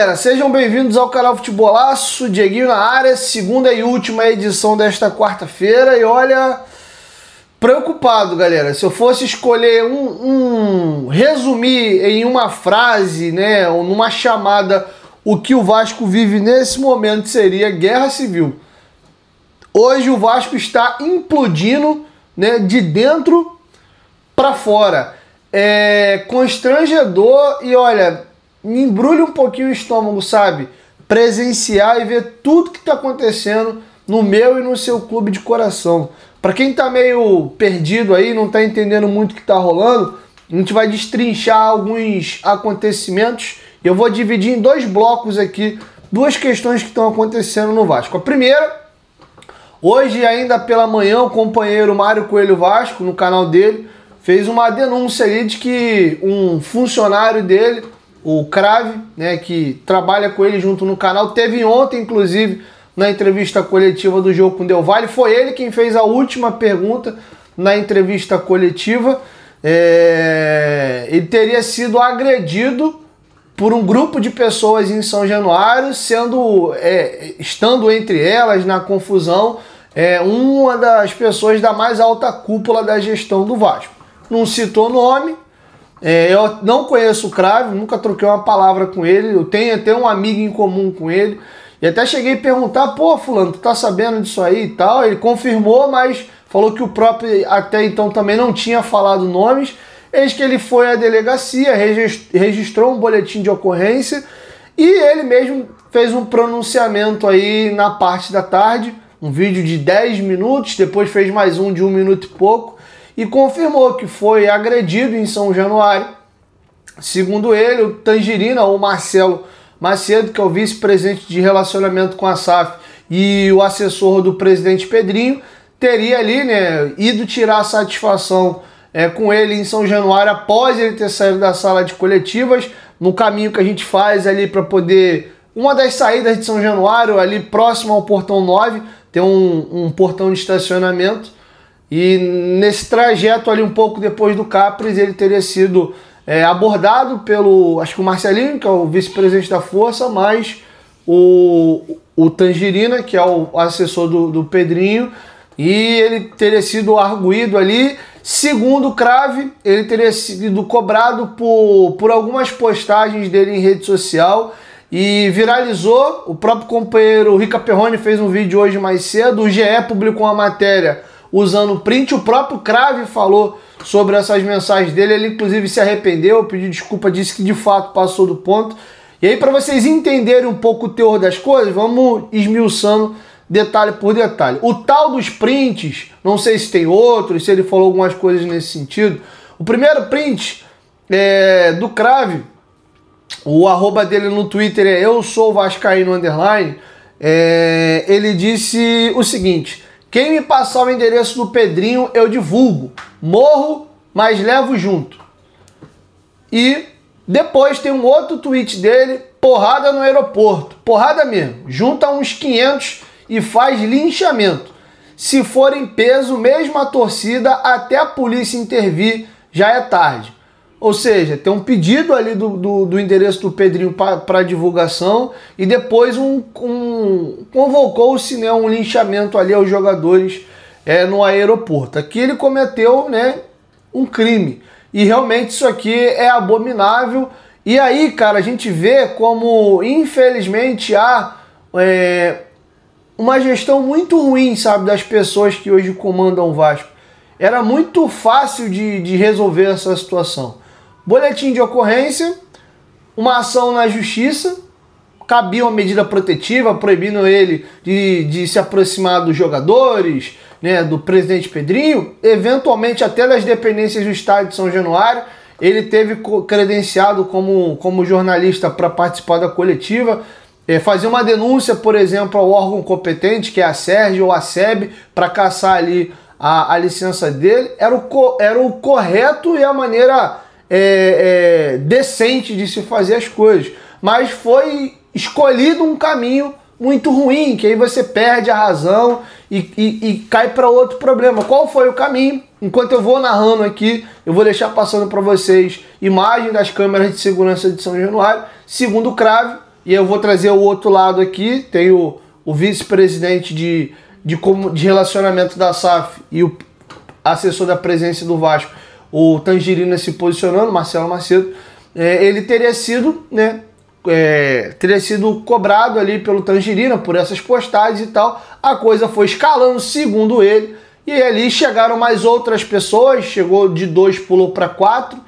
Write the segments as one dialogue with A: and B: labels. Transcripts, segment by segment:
A: galera, sejam bem-vindos ao canal Futebolaço, Dieguinho na área, segunda e última edição desta quarta-feira. E olha, preocupado, galera. Se eu fosse escolher resumir em uma frase, né, ou numa chamada, o que o Vasco vive nesse momento seria guerra civil. Hoje o Vasco está implodindo, né, de dentro para fora. É constrangedor e olha, me embrulha um pouquinho o estômago, sabe? Presenciar e ver tudo que está acontecendo no meu e no seu clube de coração. Para quem tá meio perdido aí, não tá entendendo muito o que tá rolando, a gente vai destrinchar alguns acontecimentos. Eu vou dividir em dois blocos aqui, duas questões que estão acontecendo no Vasco. A primeira, hoje ainda pela manhã, o companheiro Mário Coelho Vasco, no canal dele, fez uma denúncia ali de que um funcionário dele, o Crave, né, que trabalha com ele junto no canal, teve ontem, inclusive, na entrevista coletiva do jogo com o Del Valle, foi ele quem fez a última pergunta na entrevista coletiva. Ele teria sido agredido por um grupo de pessoas em São Januário, estando entre elas na confusão, uma das pessoas da mais alta cúpula da gestão do Vasco. Não citou nome. Eu não conheço o Crave, nunca troquei uma palavra com ele, eu tenho até um amigo em comum com ele, e até cheguei a perguntar, pô, fulano, tu tá sabendo disso aí e tal? Ele confirmou, mas falou que o próprio até então também não tinha falado nomes. Eis que ele foi à delegacia, registrou um boletim de ocorrência, e ele mesmo fez um pronunciamento aí na parte da tarde, um vídeo de 10 minutos, depois fez mais um de 1 minuto e pouco, e confirmou que foi agredido em São Januário. Segundo ele, o Tangerina, ou Marcelo Macedo, que é o vice-presidente de relacionamento com a SAF e o assessor do presidente Pedrinho, teria ali, né, ido tirar a satisfação com ele em São Januário após ele ter saído da sala de coletivas, no caminho que a gente faz ali para poder... Uma das saídas de São Januário, ali próximo ao portão 9, tem um portão de estacionamento. E nesse trajeto ali, um pouco depois do Capres, ele teria sido abordado pelo, acho que o Marcelinho, que é o vice-presidente da Força, mais o Tangerina, que é o assessor do Pedrinho, e ele teria sido arguido ali. Segundo o Crave, ele teria sido cobrado por algumas postagens dele em rede social e viralizou. O próprio companheiro Rica Perrone fez um vídeo hoje mais cedo, o GE publicou uma matéria usando o print, o próprio Crave falou sobre essas mensagens dele, ele inclusive se arrependeu, pediu desculpa, disse que de fato passou do ponto. E aí, para vocês entenderem um pouco o teor das coisas, vamos esmiuçando detalhe por detalhe. O tal dos prints, não sei se tem outros, se ele falou algumas coisas nesse sentido. O primeiro print do Crave, o arroba dele no Twitter é eu sou vascaíno _, ele disse o seguinte: quem me passar o endereço do Pedrinho, eu divulgo. Morro, mas levo junto. E depois tem um outro tweet dele, porrada no aeroporto. Porrada mesmo. Junta uns 500 e faz linchamento. Se for em peso, mesmo a torcida, até a polícia intervir, já é tarde. Ou seja, tem um pedido ali do endereço do Pedrinho para divulgação e depois convocou-se, né, um linchamento ali aos jogadores no aeroporto. Aqui ele cometeu, né, um crime. E realmente isso aqui é abominável. E aí, cara, a gente vê como, infelizmente, há uma gestão muito ruim, sabe, das pessoas que hoje comandam o Vasco. Era muito fácil de resolver essa situação. Boletim de ocorrência, uma ação na justiça, cabia uma medida protetiva, proibindo ele de se aproximar dos jogadores, né, do presidente Pedrinho, eventualmente até das dependências do estádio de São Januário. Ele teve credenciado como jornalista para participar da coletiva, fazer uma denúncia, por exemplo, ao órgão competente, que é a SERJ ou a SEB, para caçar ali a licença dele. Era o correto e a maneira decente de se fazer as coisas, mas foi escolhido um caminho muito ruim, que aí você perde a razão e cai para outro problema. Qual foi o caminho? Enquanto eu vou narrando aqui, eu vou deixar passando para vocês imagem das câmeras de segurança de São Januário. Segundo o Crave, e eu vou trazer o outro lado aqui, tem o vice-presidente de relacionamento da SAF e o assessor da presidência do Vasco, o Tangerina, se posicionando, Marcelo Macedo. Ele teria sido, né, teria sido cobrado ali pelo Tangerina por essas postagens e tal. A coisa foi escalando, segundo ele, e ali chegaram mais outras pessoas, chegou de 2, pulou para 4,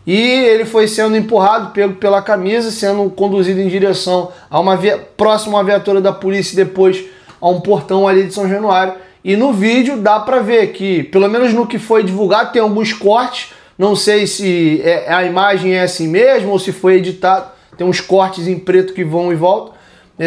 A: e ele foi sendo empurrado, pego pela camisa, sendo conduzido em direção a próximo à viatura da polícia, e depois a um portão ali de São Januário. E no vídeo dá para ver que, pelo menos no que foi divulgado, tem alguns cortes, não sei se a imagem é assim mesmo ou se foi editado, tem uns cortes em preto que vão e voltam.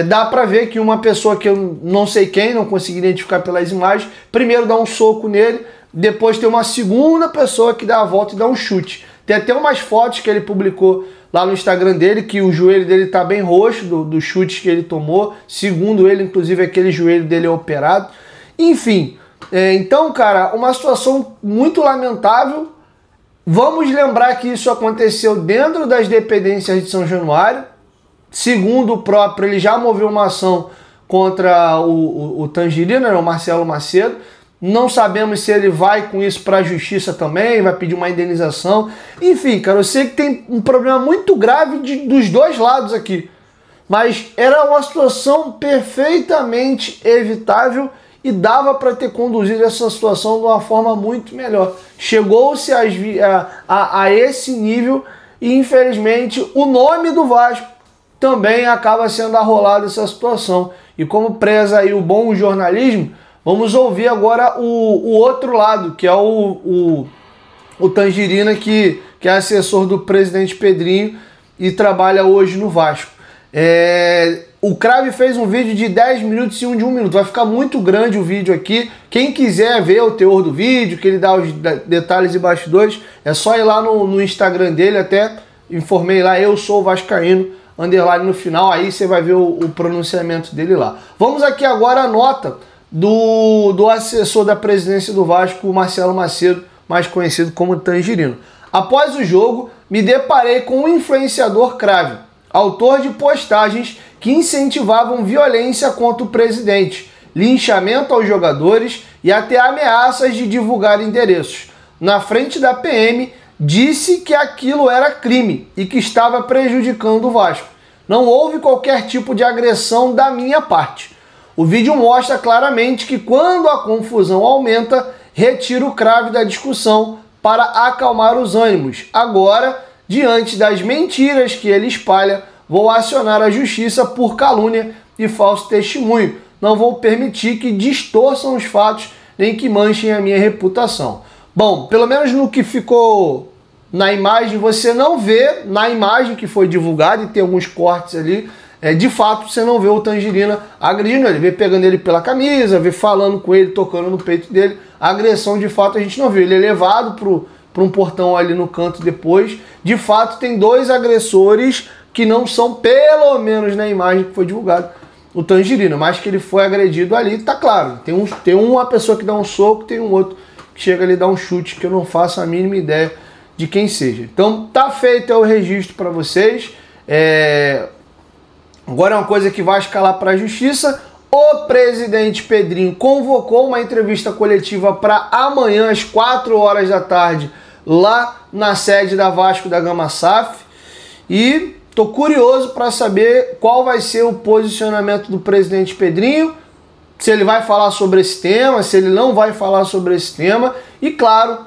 A: Dá para ver que uma pessoa que eu não sei quem, não consegui identificar pelas imagens, primeiro dá um soco nele, depois tem uma segunda pessoa que dá a volta e dá um chute. Tem até umas fotos que ele publicou lá no Instagram dele, que o joelho dele tá bem roxo do chute que ele tomou. Segundo ele, inclusive, aquele joelho dele é operado. Enfim, então, cara, uma situação muito lamentável. Vamos lembrar que isso aconteceu dentro das dependências de São Januário. Segundo o próprio, ele já moveu uma ação contra o Tangerina, o Marcelo Macedo. Não sabemos se ele vai com isso para a justiça também, vai pedir uma indenização. Enfim, cara, eu sei que tem um problema muito grave dos dois lados aqui. Mas era uma situação perfeitamente evitável e dava para ter conduzido essa situação de uma forma muito melhor. Chegou-se a esse nível e, infelizmente, o nome do Vasco também acaba sendo arrolado essa situação. E como preza aí o bom jornalismo, vamos ouvir agora o outro lado, que é o Tangerina, que é assessor do presidente Pedrinho e trabalha hoje no Vasco. O Crave fez um vídeo de 10 minutos e um de 1 minuto. Vai ficar muito grande o vídeo aqui. Quem quiser ver o teor do vídeo, que ele dá os detalhes e bastidores, é só ir lá no Instagram dele. Até informei lá, eu sou vascaíno, underline no final. Aí você vai ver o pronunciamento dele lá. Vamos aqui agora a nota do assessor da presidência do Vasco, Marcelo Macedo, mais conhecido como Tangerino. Após o jogo, me deparei com o influenciador Crave, autor de postagens que incentivavam violência contra o presidente, linchamento aos jogadores e até ameaças de divulgar endereços. Na frente da PM, disse que aquilo era crime e que estava prejudicando o Vasco. Não houve qualquer tipo de agressão da minha parte. O vídeo mostra claramente que quando a confusão aumenta, retira o Crave da discussão para acalmar os ânimos. Agora, diante das mentiras que ele espalha, vou acionar a justiça por calúnia e falso testemunho. Não vou permitir que distorçam os fatos nem que manchem a minha reputação. Bom, pelo menos no que ficou na imagem, você não vê, na imagem que foi divulgada, e tem alguns cortes ali, de fato você não vê o Tangerina agredindo ele, vê pegando ele pela camisa, vê falando com ele, tocando no peito dele. A agressão de fato a gente não viu, ele é levado para um portão ali no canto depois. De fato tem dois agressores que não são, pelo menos na imagem que foi divulgada, o Tangerina, mas que ele foi agredido ali, tá claro. Tem uma pessoa que dá um soco, tem um outro que chega ali e dá um chute, que eu não faço a mínima ideia de quem seja. Então tá feito o registro para vocês. Agora é uma coisa que vai escalar para a justiça. O presidente Pedrinho convocou uma entrevista coletiva para amanhã às 4 horas da tarde, lá na sede da Vasco da Gama SAF. E tô curioso para saber qual vai ser o posicionamento do presidente Pedrinho, se ele vai falar sobre esse tema, se ele não vai falar sobre esse tema, e claro,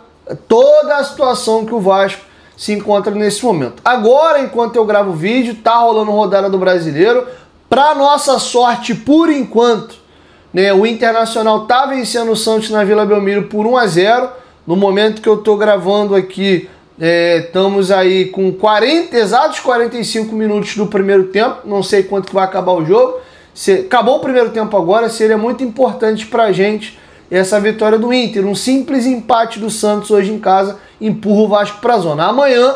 A: toda a situação que o Vasco se encontra nesse momento. Agora, enquanto eu gravo o vídeo, tá rolando rodada do Brasileiro. Para nossa sorte, por enquanto, né, o Internacional tá vencendo o Santos na Vila Belmiro por 1-0. No momento que eu tô gravando aqui, estamos aí com exatos 45 minutos do primeiro tempo. Não sei quanto que vai acabar o jogo. Acabou o primeiro tempo agora, seria muito importante pra gente essa vitória do Inter. Um simples empate do Santos hoje em casa empurra o Vasco para a zona. Amanhã,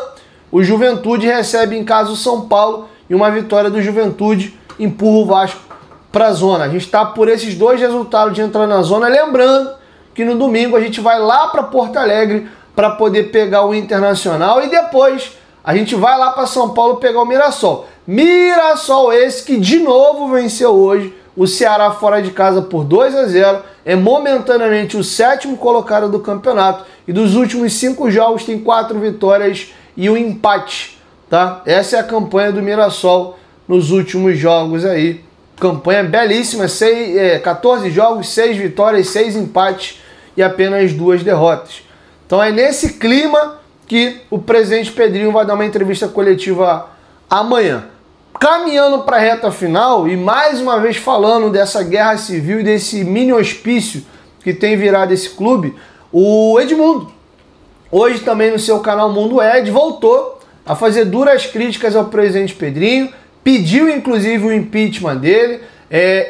A: o Juventude recebe em casa o São Paulo e uma vitória do Juventude empurra o Vasco para a zona. A gente está por esses dois resultados de entrar na zona. Lembrando que no domingo a gente vai lá para Porto Alegre para poder pegar o Internacional e depois a gente vai lá para São Paulo pegar o Mirassol. Mirassol esse que de novo venceu hoje o Ceará fora de casa por 2-0. É momentaneamente o 7º colocado do campeonato. E dos últimos 5 jogos tem 4 vitórias e um empate. Tá? Essa é a campanha do Mirassol nos últimos jogos aí. Campanha belíssima, 14 jogos, 6 vitórias, 6 empates e apenas 2 derrotas. Então é nesse clima que o presidente Pedrinho vai dar uma entrevista coletiva amanhã. Caminhando para a reta final e mais uma vez falando dessa guerra civil e desse mini hospício que tem virado esse clube, o Edmundo, hoje também no seu canal Mundo Ed, voltou a fazer duras críticas ao presidente Pedrinho, pediu inclusive o impeachment dele,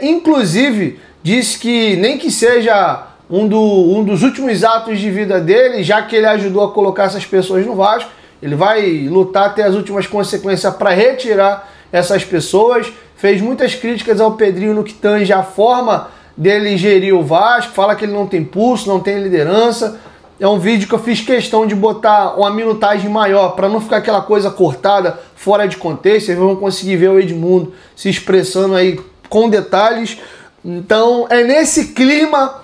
A: inclusive disse que nem que seja um dos últimos atos de vida dele, já que ele ajudou a colocar essas pessoas no Vasco, ele vai lutar até as últimas consequências para retirar essas pessoas. Fez muitas críticas ao Pedrinho no que tange a forma dele gerir o Vasco, fala que ele não tem pulso, não tem liderança. É um vídeo que eu fiz questão de botar uma minutagem maior para não ficar aquela coisa cortada, fora de contexto. Vocês vão conseguir ver o Edmundo se expressando aí com detalhes. Então é nesse clima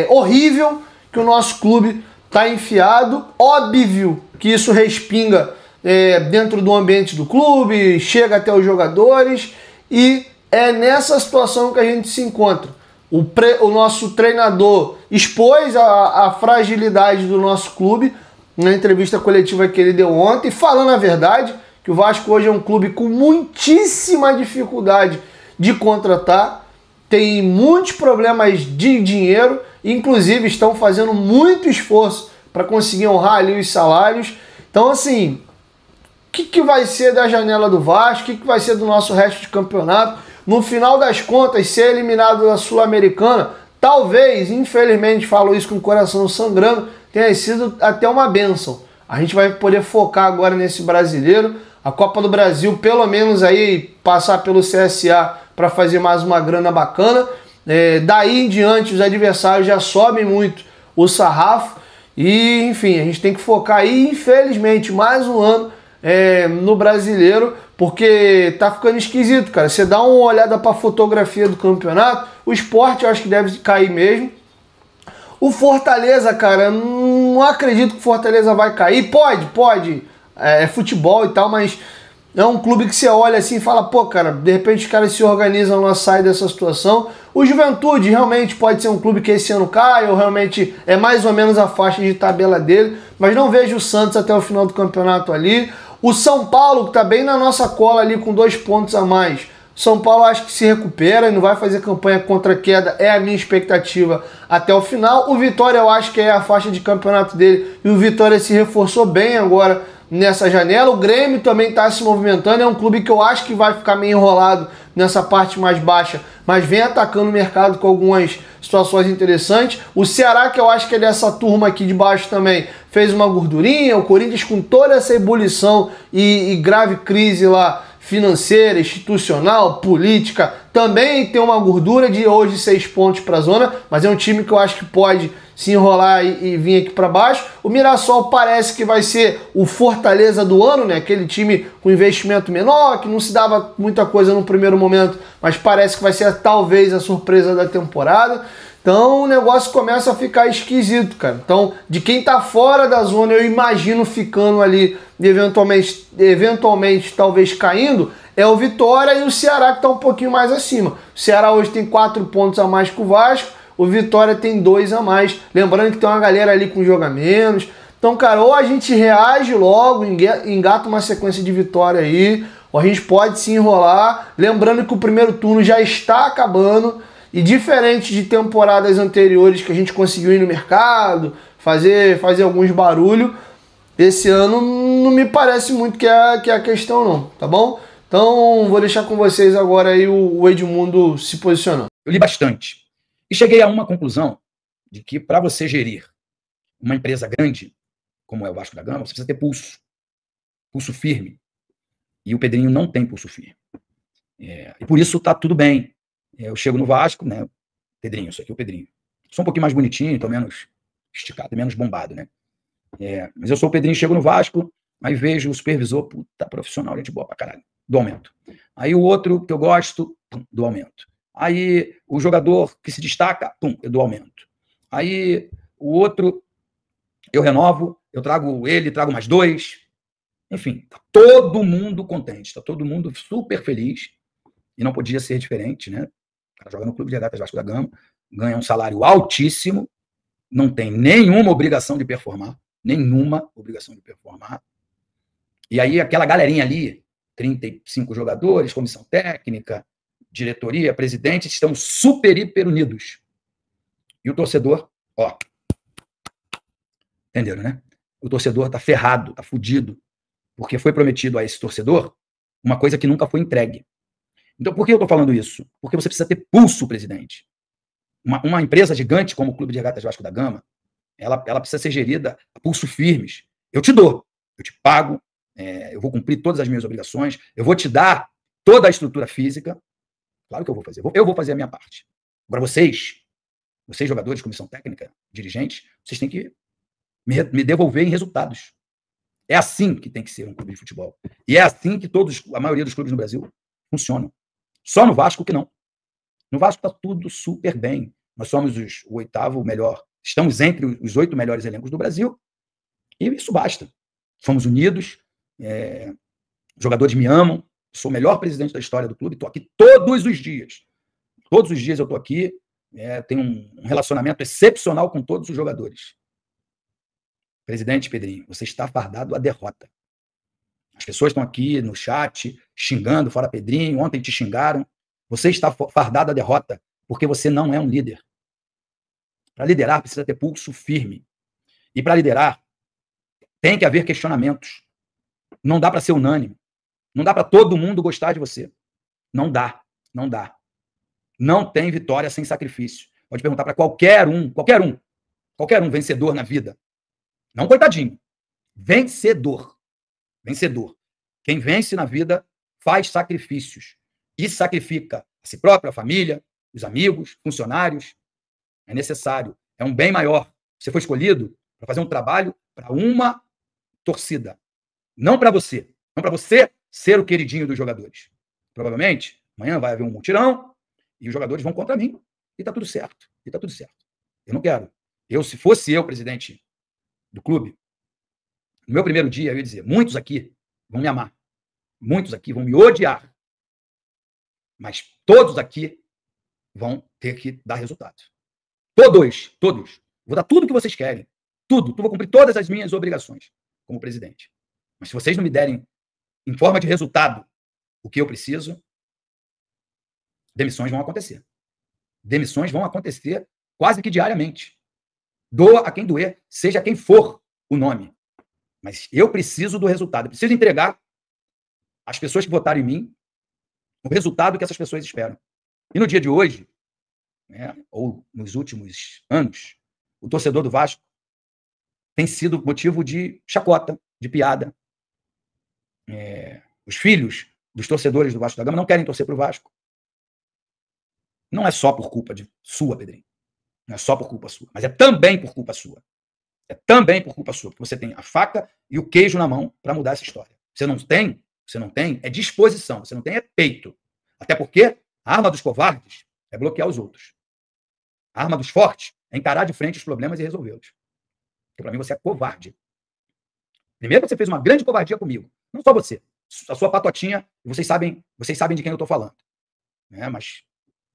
A: horrível que o nosso clube está enfiado. Óbvio que isso respinga dentro do ambiente do clube, chega até os jogadores e é nessa situação que a gente se encontra. O nosso treinador expôs a fragilidade do nosso clube na entrevista coletiva que ele deu ontem, falando a verdade, que o Vasco hoje é um clube com muitíssima dificuldade de contratar, tem muitos problemas de dinheiro, inclusive estão fazendo muito esforço para conseguir honrar ali os salários. Então, assim, o que vai ser da janela do Vasco? O que vai ser do nosso resto de campeonato? No final das contas, ser eliminado da Sul-Americana, talvez, infelizmente, falo isso com o coração sangrando, tenha sido até uma bênção. A gente vai poder focar agora nesse brasileiro. A Copa do Brasil, pelo menos aí, passar pelo CSA para fazer mais uma grana bacana. Daí em diante, os adversários já sobem muito o sarrafo. E, enfim, a gente tem que focar aí, infelizmente, mais um ano no brasileiro, porque tá ficando esquisito, cara. Você dá uma olhada para a fotografia do campeonato, o Sport eu acho que deve cair mesmo. O Fortaleza, cara, não acredito que o Fortaleza vai cair. Pode, é futebol e tal, mas é um clube que você olha assim e fala, pô, cara, de repente os caras se organizam a sair dessa situação. O Juventude realmente pode ser um clube que esse ano cai, ou realmente é mais ou menos a faixa de tabela dele, mas não vejo o Santos até o final do campeonato ali. O São Paulo, que tá bem na nossa cola ali com 2 pontos a mais. São Paulo acho que se recupera e não vai fazer campanha contra a queda, é a minha expectativa até o final. O Vitória eu acho que é a faixa de campeonato dele e o Vitória se reforçou bem agora nessa janela. O Grêmio também está se movimentando, é um clube que eu acho que vai ficar meio enrolado nessa parte mais baixa, mas vem atacando o mercado com algumas situações interessantes. O Ceará, que eu acho que é dessa turma aqui de baixo também, fez uma gordurinha. O Corinthians, com toda essa ebulição e grave crise lá financeira, institucional, política, também tem uma gordura de hoje 6 pontos para a zona, mas é um time que eu acho que pode se enrolar e vir aqui para baixo. O Mirassol parece que vai ser o Fortaleza do ano, né? Aquele time com investimento menor, que não se dava muita coisa no primeiro momento, mas parece que vai ser talvez a surpresa da temporada. Então o negócio começa a ficar esquisito, cara. Então, de quem tá fora da zona, eu imagino ficando ali, eventualmente talvez caindo, é o Vitória e o Ceará, que tá um pouquinho mais acima. O Ceará hoje tem 4 pontos a mais que o Vasco, o Vitória tem 2 a mais. Lembrando que tem uma galera ali com jogo a menos. Então, cara, ou a gente reage logo, engata uma sequência de vitória aí, ou a gente pode se enrolar. Lembrando que o primeiro turno já está acabando. E diferente de temporadas anteriores que a gente conseguiu ir no mercado, fazer alguns barulhos, esse ano não me parece muito que é a questão não, tá bom? Então vou deixar com vocês agora aí o Edmundo se posicionando.
B: Eu li bastante e cheguei a uma conclusão de que para você gerir uma empresa grande, como é o Vasco da Gama, você precisa ter pulso firme. E o Pedrinho não tem pulso firme. E por isso tá tudo bem. Eu chego no Vasco, né? Pedrinho, isso aqui é o Pedrinho. Sou um pouquinho mais bonitinho, tô menos esticado, menos bombado, né? Mas eu sou o Pedrinho, chego no Vasco, aí vejo o supervisor, puta, profissional, gente boa pra caralho. do aumento. Aí o outro que eu gosto, do aumento. Aí o jogador que se destaca, eu dou aumento. Aí o outro eu renovo, eu trago ele, trago mais 2. Enfim, tá todo mundo contente, tá todo mundo super feliz. E não podia ser diferente, né? O cara joga no Clube de Regatas Vasco da Gama, ganha um salário altíssimo, não tem nenhuma obrigação de performar, E aí aquela galerinha ali, 35 jogadores, comissão técnica, diretoria, presidente, estão super, hiper unidos. E o torcedor, ó, entenderam, né? O torcedor tá ferrado, tá fudido, porque foi prometido a esse torcedor uma coisa que nunca foi entregue. Então, por que eu tô falando isso? Porque você precisa ter pulso, presidente. Uma empresa gigante como o Clube de Regatas Vasco da Gama, ela precisa ser gerida a pulso firmes. Eu te dou, eu te pago, eu vou cumprir todas as minhas obrigações, eu vou te dar toda a estrutura física. Claro que eu vou fazer. Eu vou fazer a minha parte. Agora, vocês jogadores, comissão técnica, dirigentes, vocês têm que me devolver em resultados. É assim que tem que ser um clube de futebol. E é assim que a maioria dos clubes no Brasil funcionam. Só no Vasco que não. No Vasco está tudo super bem. Nós somos o 8º melhor. Estamos entre os 8 melhores elencos do Brasil. E isso basta. Somos unidos. Os jogadores me amam. Sou o melhor presidente da história do clube. Estou aqui todos os dias. Todos os dias eu estou aqui. Tenho um relacionamento excepcional com todos os jogadores. Presidente Pedrinho, você está fardado à derrota. As pessoas estão aqui no chat xingando, fora Pedrinho, ontem te xingaram. Você está fardado à derrota porque você não é um líder. Para liderar, precisa ter pulso firme. E para liderar, tem que haver questionamentos. Não dá para ser unânime. Não dá para todo mundo gostar de você. Não dá. Não tem vitória sem sacrifício. Pode perguntar para qualquer um vencedor na vida. Não coitadinho. Vencedor. Quem vence na vida faz sacrifícios. E sacrifica a si próprio, a família, os amigos, funcionários. É necessário. É um bem maior. Você foi escolhido para fazer um trabalho para uma torcida. Não para você. Não para você ser o queridinho dos jogadores. Provavelmente, amanhã vai haver um mutirão e os jogadores vão contra mim. E está tudo certo. Eu não quero. Se fosse eu, presidente do clube, no meu primeiro dia, eu ia dizer, muitos aqui vão me amar. Muitos aqui vão me odiar. Mas todos aqui vão ter que dar resultado. Todos. Vou dar tudo o que vocês querem. Tudo. Vou cumprir todas as minhas obrigações como presidente. Mas se vocês não me derem, em forma de resultado, o que eu preciso, demissões vão acontecer. Demissões vão acontecer quase que diariamente. Doa a quem doer, seja quem for o nome. Mas eu preciso do resultado. Eu preciso entregar às pessoas que votaram em mim o resultado que essas pessoas esperam. E no dia de hoje, ou nos últimos anos, o torcedor do Vasco tem sido motivo de chacota, de piada. Os filhos dos torcedores do Vasco da Gama não querem torcer para o Vasco. Não é só por culpa sua, Pedrinho. Não é só por culpa sua, mas é também por culpa sua. Porque você tem a faca e o queijo na mão para mudar essa história. Você não tem é disposição, você não tem é peito. Até porque a arma dos covardes é bloquear os outros. A arma dos fortes é encarar de frente os problemas e resolvê-los. Porque para mim você é covarde. Primeiro você fez uma grande covardia comigo. Não só você. A sua patotinha, vocês sabem de quem eu estou falando. Mas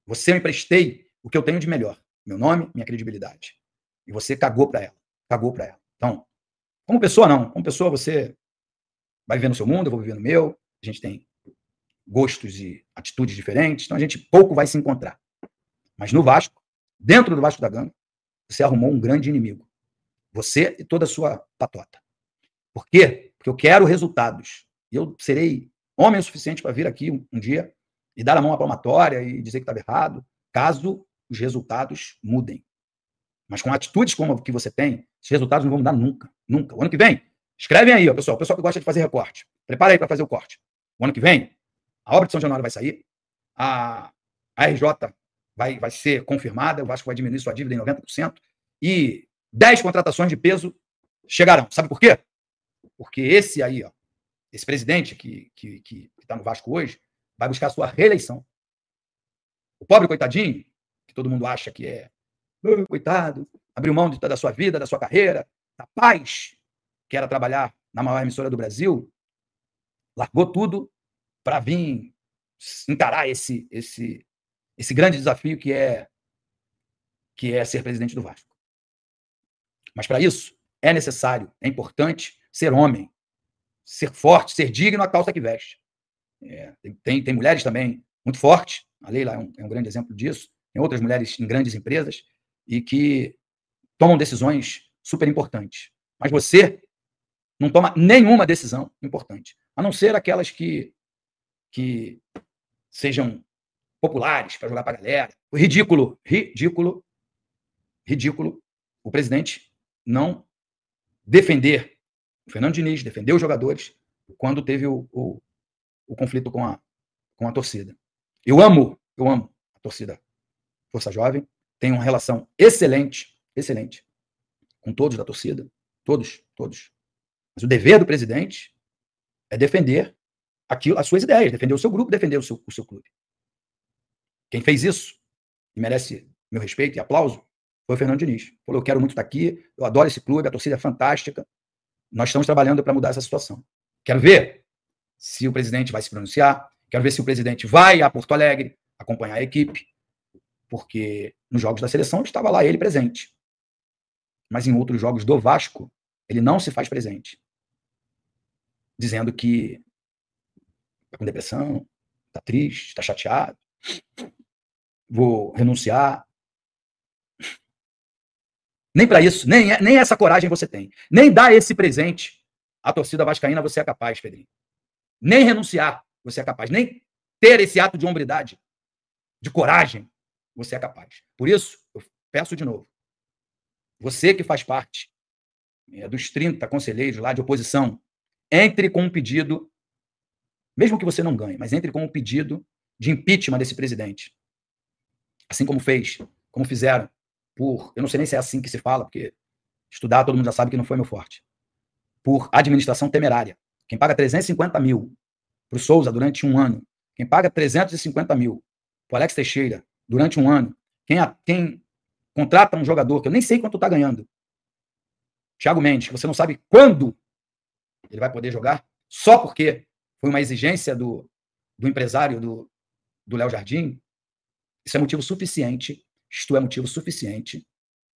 B: você me emprestei o que eu tenho de melhor. Meu nome, minha credibilidade. E você cagou para ela. Então, como pessoa não. Como pessoa você vai viver no seu mundo, eu vou viver no meu. A gente tem gostos e atitudes diferentes. Então a gente pouco vai se encontrar. Mas no Vasco, dentro do Vasco da Gama, você arrumou um grande inimigo. Você e toda a sua patota. Por quê? Porque eu quero resultados. E eu serei homem o suficiente para vir aqui um dia e dar a mão à palmatória e dizer que estava errado, caso os resultados mudem. Mas com atitudes como a que você tem, esses resultados não vão mudar nunca. O ano que vem, escrevem aí, pessoal. O pessoal que gosta de fazer recorte. Prepara aí para fazer o corte. O ano que vem, a obra de São Januário vai sair, a RJ vai ser confirmada, o Vasco vai diminuir sua dívida em 90%, e 10 contratações de peso chegarão. Sabe por quê? Porque esse aí, esse presidente que está no Vasco hoje, vai buscar a sua reeleição. O pobre coitadinho, que todo mundo acha que é coitado, abriu mão de toda a sua vida, da sua carreira, da paz, que era trabalhar na maior emissora do Brasil, largou tudo para vir encarar esse grande desafio que é ser presidente do Vasco. Mas para isso é necessário, é importante ser homem, ser forte, ser digno à calça que veste. Tem mulheres também muito fortes, a Leila é um grande exemplo disso, tem outras mulheres em grandes empresas e que tomam decisões super importantes. Mas você não toma nenhuma decisão importante, a não ser aquelas que sejam populares para jogar para a galera. Ridículo o presidente não defender o Fernando Diniz, defender os jogadores quando teve o conflito com a torcida. Eu amo a torcida Força Jovem, tenho uma relação excelente com todos da torcida, todos. Mas o dever do presidente é defender as suas ideias, defender o seu grupo, defender o seu clube. Quem fez isso e merece meu respeito e aplauso foi o Fernando Diniz. Falou: eu quero muito estar aqui, eu adoro esse clube, a torcida é fantástica, nós estamos trabalhando para mudar essa situação. Quero ver se o presidente vai se pronunciar, quero ver se o presidente vai a Porto Alegre acompanhar a equipe, porque nos jogos da seleção estava lá ele presente. Mas em outros jogos do Vasco, ele não se faz presente, dizendo que está com depressão, está triste, está chateado, vou renunciar. Nem para isso, nem essa coragem você tem. Nem dar esse presente à torcida vascaína você é capaz, Pedrinho. Nem renunciar você é capaz. Nem ter esse ato de hombridade, de coragem, você é capaz. Por isso, eu peço de novo, você que faz parte dos 30 conselheiros lá de oposição, entre com um pedido, mesmo que você não ganhe, mas entre com um pedido de impeachment desse presidente. Assim como fizeram eu não sei nem se é assim que se fala, porque estudar todo mundo já sabe que não foi meu forte, por administração temerária. Quem paga 350 mil para o Souza durante um ano, quem paga 350 mil para o Alex Teixeira durante um ano, quem contrata um jogador que eu nem sei quanto está ganhando, Thiago Mendes, que você não sabe quando ele vai poder jogar, só porque foi uma exigência do empresário do Léo Jardim, isso é motivo suficiente. Isto é motivo suficiente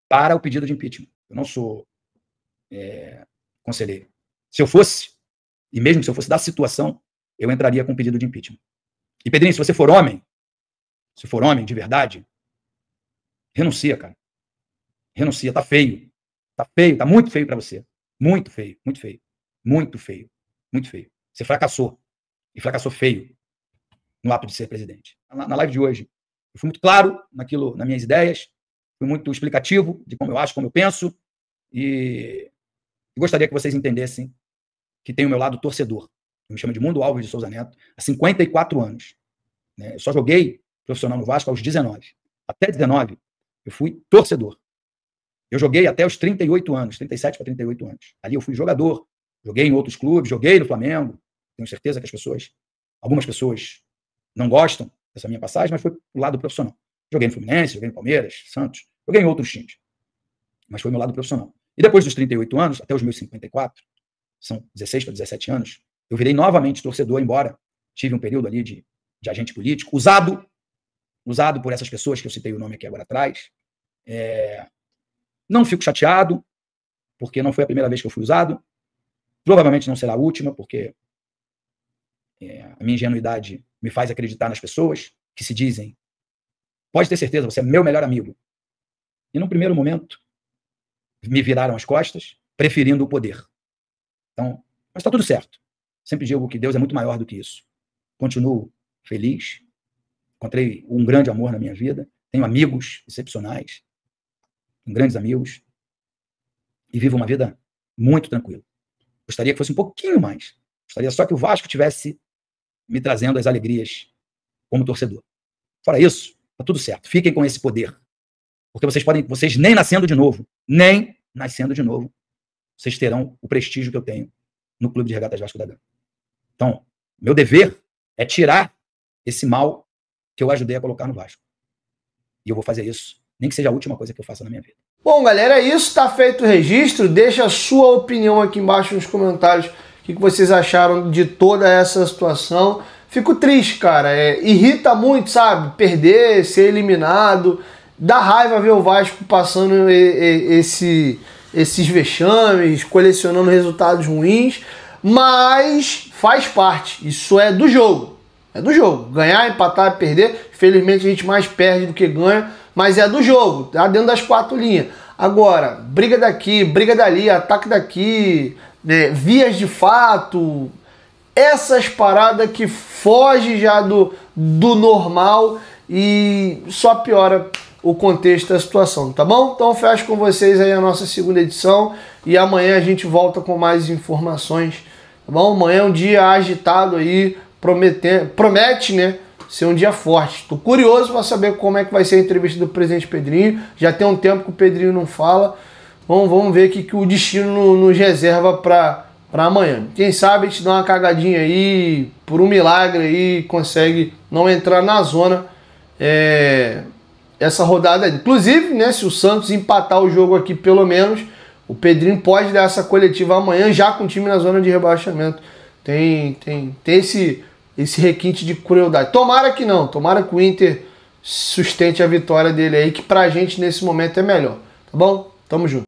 B: para o pedido de impeachment. Eu não sou conselheiro. Se eu fosse, e mesmo se eu fosse da situação, eu entraria com um pedido de impeachment. E, Pedrinho, se você for homem, de verdade, renuncia, cara. Renuncia, tá feio. Tá muito feio para você. Muito feio. Você fracassou. E fracassou feio no ato de ser presidente. Na live de hoje, eu fui muito claro nas minhas ideias, fui muito explicativo de como eu acho, como eu penso, e gostaria que vocês entendessem que tem o meu lado torcedor. Eu me chamo de Mundo Alves de Souza Neto, há 54 anos. Eu só joguei profissional no Vasco aos 19. Até 19, eu fui torcedor. Eu joguei até os 38 anos, 37 para 38 anos. Ali eu fui jogador, joguei em outros clubes, joguei no Flamengo. Tenho certeza que algumas pessoas não gostam dessa minha passagem, mas foi pro lado profissional. Joguei no Fluminense, joguei no Palmeiras, Santos, joguei em outros times. Mas foi meu lado profissional. E depois dos 38 anos, até os meus 54, são 16 para 17 anos, eu virei novamente torcedor, embora tive um período ali de agente político, usado por essas pessoas que eu citei o nome aqui agora atrás. Não fico chateado, porque não foi a primeira vez que eu fui usado. Provavelmente não será a última, porque a minha ingenuidade me faz acreditar nas pessoas que se dizem: pode ter certeza, você é meu melhor amigo. E num primeiro momento, me viraram as costas, preferindo o poder. Então, mas está tudo certo. Sempre digo que Deus é muito maior do que isso. Continuo feliz, encontrei um grande amor na minha vida, tenho amigos excepcionais, grandes amigos, e vivo uma vida muito tranquila. Gostaria que fosse um pouquinho mais. Gostaria só que o Vasco tivesse me trazendo as alegrias como torcedor. Fora isso, tá tudo certo. Fiquem com esse poder. Porque vocês nem nascendo de novo, vocês terão o prestígio que eu tenho no Clube de Regatas Vasco da Gama. Então, meu dever É tirar esse mal que eu ajudei a colocar no Vasco. E eu vou fazer isso, nem que seja a última coisa que eu faça na minha vida.
A: Bom, galera, é isso. Tá feito o registro. Deixa a sua opinião aqui embaixo nos comentários. O que vocês acharam de toda essa situação. Fico triste, cara. Irrita muito, sabe? Perder, ser eliminado. Dá raiva ver o Vasco passando esses vexames, colecionando resultados ruins. Mas faz parte. Isso é do jogo. É do jogo. Ganhar, empatar, perder. Infelizmente a gente mais perde do que ganha. Mas é do jogo. Tá dentro das 4 linhas. Agora, briga daqui, briga dali, ataque daqui, né, vias de fato. Essas paradas que fogem já do normal e só piora o contexto da situação, tá bom? Então fecho com vocês aí a nossa segunda edição e amanhã a gente volta com mais informações, tá bom? Amanhã é um dia agitado aí, promete, né, ser um dia forte. Tô curioso para saber como é que vai ser a entrevista do presidente Pedrinho. Já tem um tempo que o Pedrinho não fala. Vamos ver o que o destino nos reserva para amanhã. Quem sabe a gente dá uma cagadinha aí, por um milagre aí, consegue não entrar na zona essa rodada aí. Inclusive, né, se o Santos empatar o jogo aqui pelo menos, o Pedrinho pode dar essa coletiva amanhã já com o time na zona de rebaixamento. Tem esse requinte de crueldade. Tomara que não, tomara que o Inter sustente a vitória dele aí, que pra gente nesse momento é melhor, tá bom? Tamo junto.